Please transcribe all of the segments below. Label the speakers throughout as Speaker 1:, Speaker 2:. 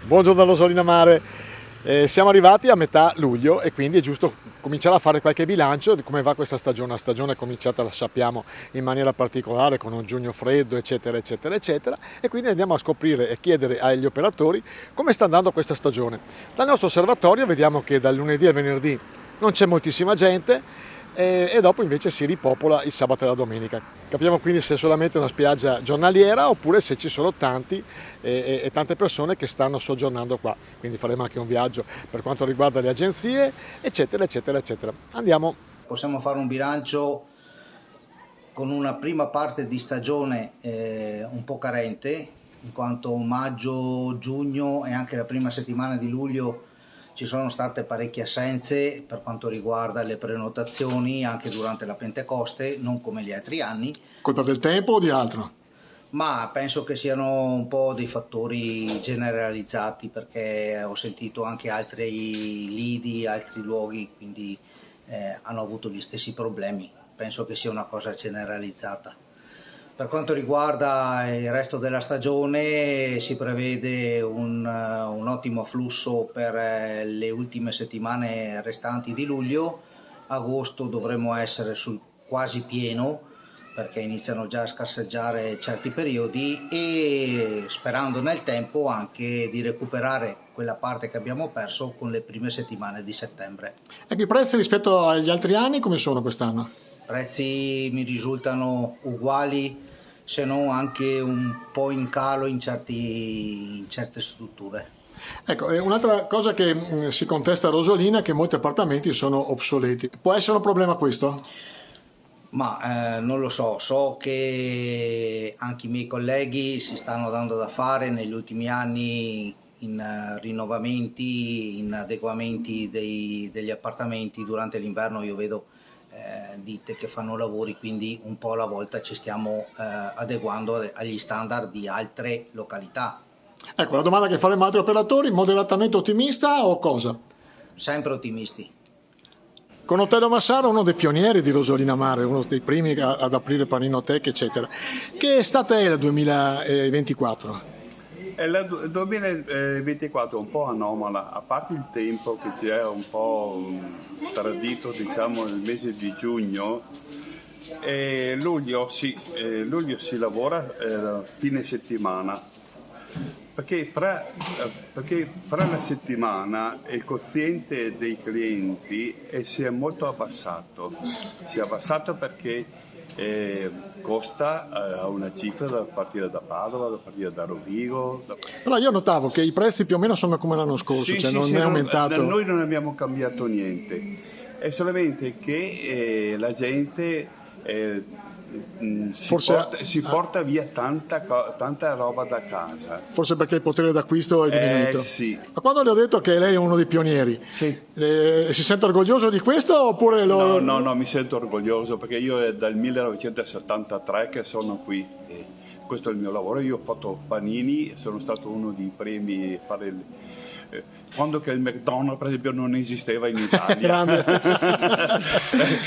Speaker 1: Buongiorno da Rosolina Mare. Siamo arrivati a metà luglio e quindi è giusto cominciare a fare qualche bilancio di come va questa stagione. La stagione è cominciata, la sappiamo, in maniera particolare con un giugno freddo, eccetera, eccetera, eccetera, e quindi andiamo a scoprire e chiedere agli operatori come sta andando questa stagione. Dal nostro osservatorio vediamo che dal lunedì al venerdì non c'è moltissima gente e dopo invece si ripopola il sabato e la domenica. Capiamo quindi se è solamente una spiaggia giornaliera oppure se ci sono tanti e tante persone che stanno soggiornando qua. Quindi faremo anche un viaggio per quanto riguarda le agenzie, eccetera, eccetera, eccetera. Andiamo.
Speaker 2: Possiamo fare un bilancio con una prima parte di stagione un po' carente, in quanto maggio, giugno e anche la prima settimana di luglio ci sono state parecchie assenze per quanto riguarda le prenotazioni anche durante la Pentecoste, non come gli altri anni.
Speaker 1: Colpa del tempo o di altro?
Speaker 2: Ma penso che siano un po' dei fattori generalizzati, perché ho sentito anche altri lidi, altri luoghi, quindi hanno avuto gli stessi problemi. Penso che sia una cosa generalizzata. Per quanto riguarda il resto della stagione si prevede un ottimo afflusso per le ultime settimane restanti di luglio. Agosto dovremmo essere sul quasi pieno, perché iniziano già a scarseggiare certi periodi, e sperando nel tempo anche di recuperare quella parte che abbiamo perso con le prime settimane di settembre.
Speaker 1: Ecco, i prezzi rispetto agli altri anni come sono quest'anno?
Speaker 2: I prezzi mi risultano uguali, se non anche un po' in calo in certe strutture.
Speaker 1: Ecco, un'altra cosa che si contesta a Rosolina è che molti appartamenti sono obsoleti. Può essere un problema questo?
Speaker 2: Ma non lo so, so che anche i miei colleghi si stanno dando da fare negli ultimi anni in rinnovamenti, in adeguamenti degli appartamenti. Durante l'inverno io vedo ditte che fanno lavori, quindi un po' alla volta ci stiamo adeguando agli standard di altre località.
Speaker 1: Ecco, la domanda che faremo altri operatori: moderatamente ottimista o cosa?
Speaker 2: Sempre ottimisti.
Speaker 1: Con Otello Massaro, uno dei pionieri di Rosolina Mare, uno dei primi ad aprire paninoteche, eccetera. Che estate è il 2024?
Speaker 3: Il 2024 è un po' anomala, a parte il tempo che c'è un po' tradito, diciamo, nel mese di giugno. Luglio si lavora fine settimana, perché fra la settimana il quoziente dei clienti si è molto abbassato. Si è abbassato perché costa una cifra da partire da Padova, da partire da Rovigo.
Speaker 1: Però io notavo che i prezzi più o meno sono come l'anno scorso, cioè non è aumentato.
Speaker 3: Noi non abbiamo cambiato niente, è solamente che la gente si porta via tanta roba da casa.
Speaker 1: Forse perché il potere d'acquisto è diminuito.
Speaker 3: Sì.
Speaker 1: Ma quando le ho detto che lei è uno dei pionieri,
Speaker 3: sì.
Speaker 1: Si sente orgoglioso di questo oppure lo...
Speaker 3: No, mi sento orgoglioso perché io è dal 1973 che sono qui. Questo è il mio lavoro. Io ho fatto panini, sono stato uno dei primi a fare quando che il McDonald's per esempio non esisteva in Italia.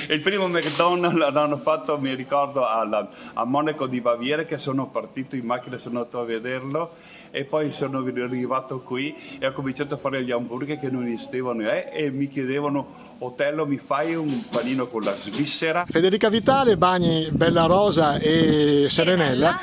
Speaker 3: Il primo McDonald's l'hanno fatto, mi ricordo, a Monaco di Baviera, che sono partito in macchina, sono andato a vederlo e poi sono arrivato qui e ho cominciato a fare gli hamburger che non esistevano e mi chiedevano: Otello, mi fai un panino con la Svizzera?
Speaker 1: Federica Vitale, Bagni, Bella Rosa e Serenella.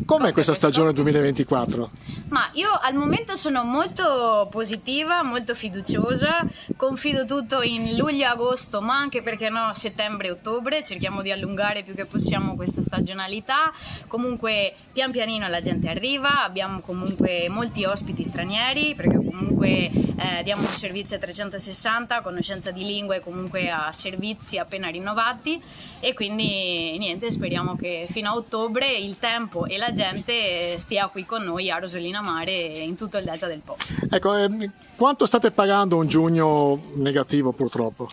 Speaker 1: Com'è questa stagione 2024?
Speaker 4: Ma io al momento sono molto positiva, molto fiduciosa, confido tutto in luglio e agosto, ma anche, perché no, settembre e ottobre. Cerchiamo di allungare più che possiamo questa stagionalità. Comunque pian pianino la gente arriva, abbiamo comunque molti ospiti stranieri, perché comunque diamo un servizio a 360, conoscenza di lingue e comunque a servizi appena rinnovati, e quindi niente, speriamo che fino a ottobre il tempo e la gente stia qui con noi a Rosolina Mare e in tutto il delta del Po.
Speaker 1: Ecco, quanto state pagando un giugno negativo purtroppo?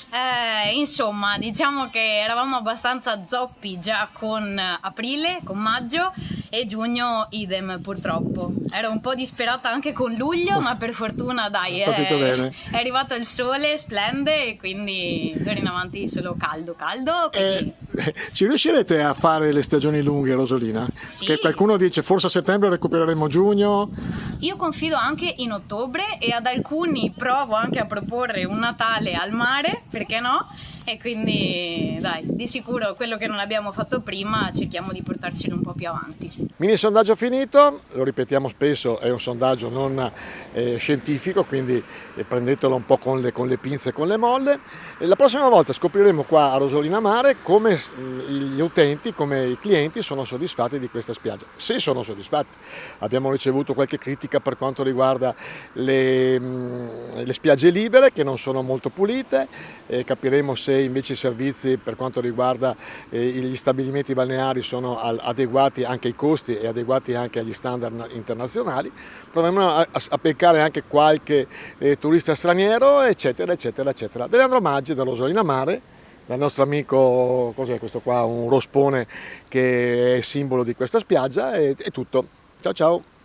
Speaker 4: Insomma, diciamo che eravamo abbastanza zoppi già con aprile, con maggio, e giugno idem purtroppo. Ero un po' disperata anche con luglio, ma per fortuna dai, è arrivato il sole, splende, e quindi d'ora in avanti solo caldo.
Speaker 1: Ci riuscirete a fare le stagioni lunghe, Rosolina?
Speaker 4: Sì.
Speaker 1: Che qualcuno dice forse a settembre recupereremo giugno.
Speaker 4: Io confido anche in ottobre e ad alcuni provo anche a proporre un Natale al mare, perché no? E quindi dai, di sicuro quello che non abbiamo fatto prima cerchiamo di portarcelo un po' più avanti.
Speaker 1: Mini sondaggio finito, lo ripetiamo spesso, è un sondaggio non scientifico, quindi prendetelo un po' con le pinze e con le molle. La prossima volta scopriremo qua a Rosolina Mare come gli utenti, come i clienti sono soddisfatti di questa spiaggia. Se sono soddisfatti, abbiamo ricevuto qualche critica per quanto riguarda le spiagge libere che non sono molto pulite, capiremo se invece i servizi per quanto riguarda gli stabilimenti balneari sono adeguati anche ai costi e adeguati anche agli standard internazionali. Proveremo a beccare anche qualche turista straniero, eccetera, eccetera, eccetera. Leandro Maggi da Rosolina Mare, dal nostro amico, cos'è questo qua? Un rospone che è simbolo di questa spiaggia, è tutto. Ciao ciao!